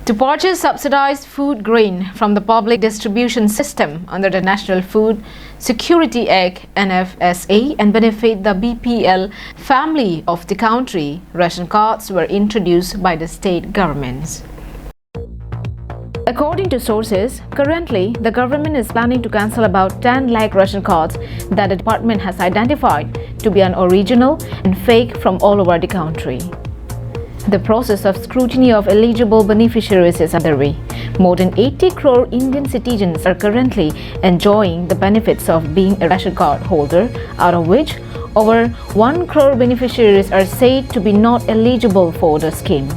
To purchase subsidized food grain from the public distribution system under the National Food Security Act (NFSA) and benefit the BPL family of the country, ration cards were introduced by the state governments. According to sources, currently the government is planning to cancel about 10 lakh ration cards that the department has identified to be unoriginal and fake from all over the country. The process of scrutiny of eligible beneficiaries is underway. More than 80 crore Indian citizens are currently enjoying the benefits of being a ration card holder, out of which over 1 crore beneficiaries are said to be not eligible for the scheme.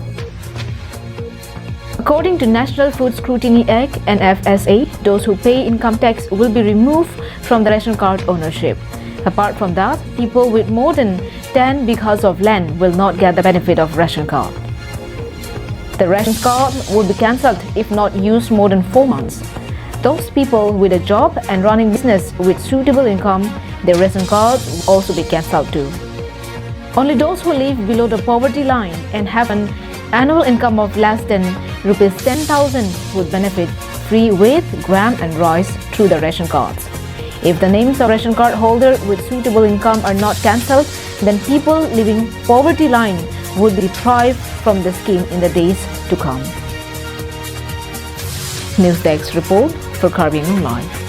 According to National Food Scrutiny Act (NFSA), those who pay income tax will be removed from the ration card ownership. Apart from that, people with more than 10 bighas of land will not get the benefit of ration card. The ration card will be cancelled if not used more than 4 months. Those people with a job and running business with suitable income, their ration card will also be cancelled too. Only those who live below the poverty line and have an annual income of less than Rs 10,000 would benefit free with gram and rice through the ration cards. If the names of ration card holder with suitable income are not cancelled, then people living poverty line would be deprived from the scheme in the days to come. News Desk report for Caribbean Live.